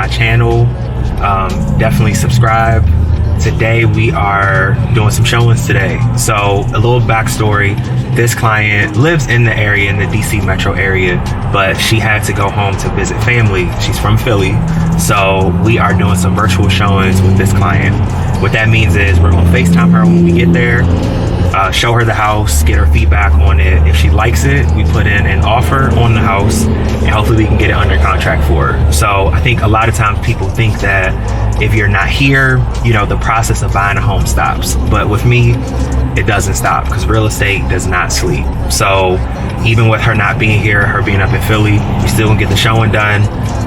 channel. Definitely subscribe. Today we are doing some showings today. So a little backstory. This client lives in the area, in the DC metro area, but she had to go home to visit family. She's from Philly. So we are doing some virtual showings with this client. What that means is we're gonna FaceTime her when we get there, show her the house, get her feedback on it. If she likes it, we put in an offer on the house and hopefully we can get it under contract for her. So I think a lot of times people think that if you're not here, the process of buying a home stops. But with me, it doesn't stop because real estate does not sleep. So even with her not being here, her being up in Philly, we still gonna get the showing done.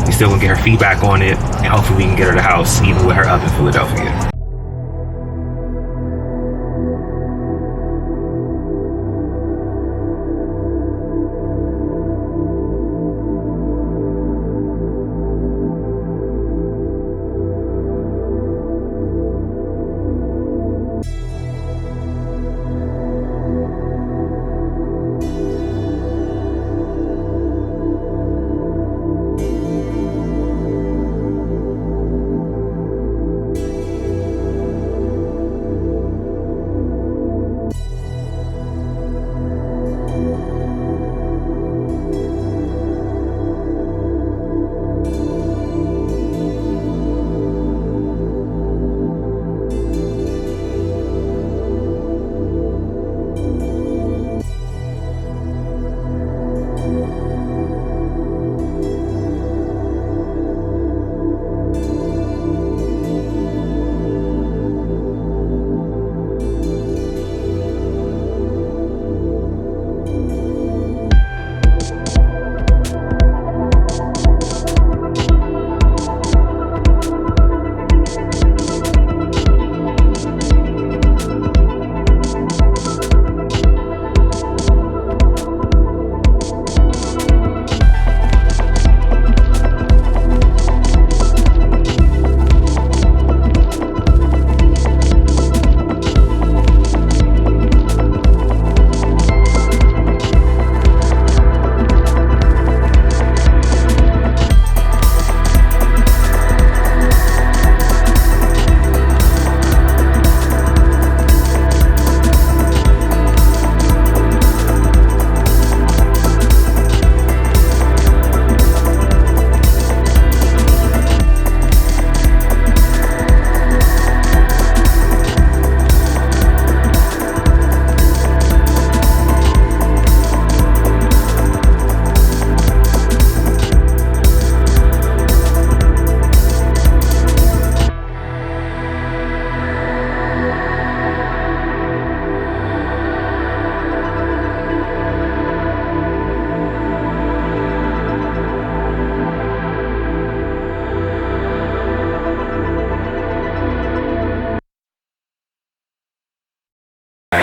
We still gonna get her feedback on it, and hopefully we can get her the house even with her up in Philadelphia.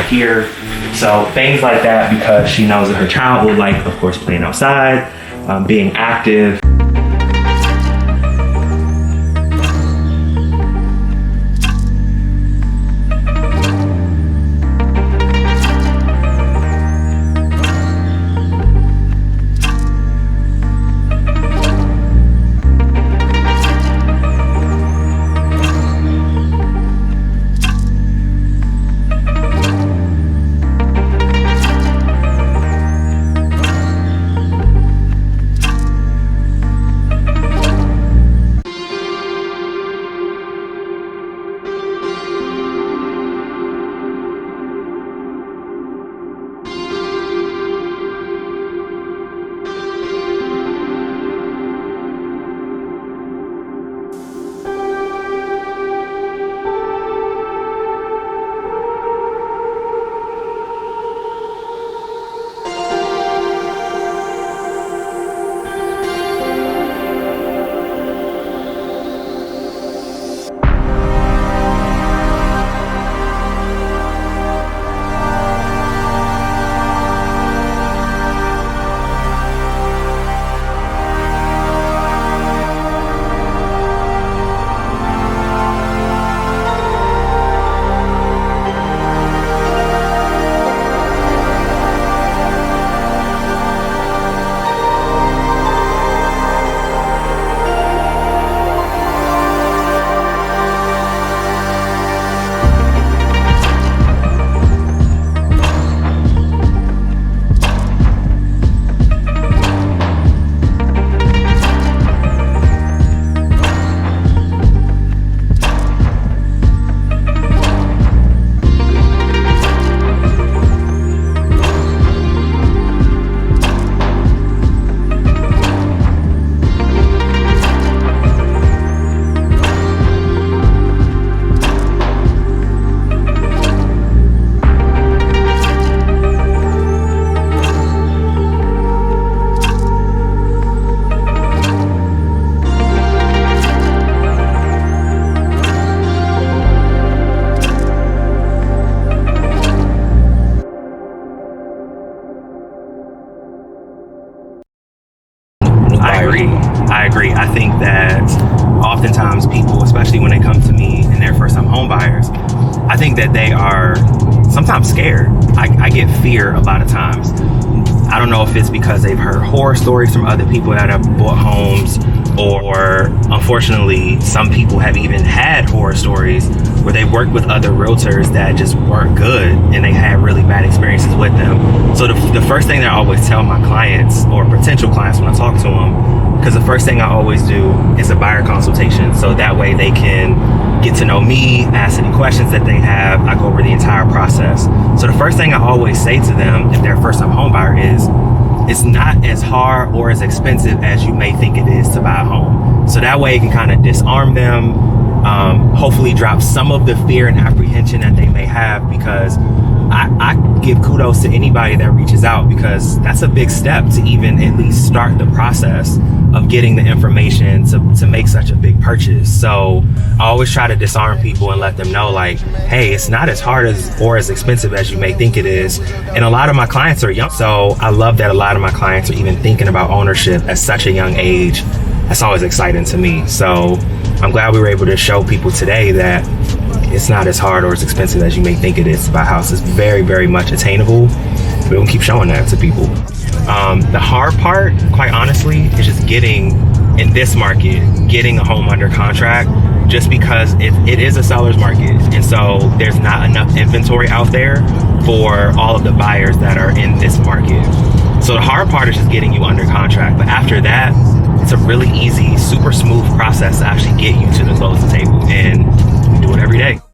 Here. So things like that, because she knows that her child will like, of course, playing outside, being active. especially when they come to me and they're first time home buyers, I think that they are sometimes scared. I get fear a lot of times. I don't know if it's because they've heard horror stories from other people that have bought homes, or unfortunately, some people have even had horror stories where they worked with other realtors that just weren't good and they had really bad experiences with them. So the first thing that I always tell my clients or potential clients when I talk to them, because the first thing I always do is a buyer consultation. So that way they can get to know me, ask any questions that they have. I go over the entire process. So the first thing I always say to them if they're a first time home buyer is, it's not as hard or as expensive as you may think it is to buy a home. So that way it can kind of disarm them, hopefully drop some of the fear and apprehension that they may have, because I give kudos to anybody that reaches out, because that's a big step to even at least start the process of getting the information to make such a big purchase. So I always try to disarm people and let them know, like, hey, it's not as hard as or as expensive as you may think it is. And a lot of my clients are young, so I love that a lot of my clients are even thinking about ownership at such a young age. That's always exciting to me. So I'm glad we were able to show people today that it's not as hard or as expensive as you may think it is to buy a house. It's very, very much attainable. We're gonna keep showing that to people. The hard part, quite honestly, is just getting, in this market, getting a home under contract, just because it is a seller's market. And so there's not enough inventory out there for all of the buyers that are in this market. So the hard part is just getting you under contract. But after that, it's a really easy, super smooth process to actually get you to the closing table. And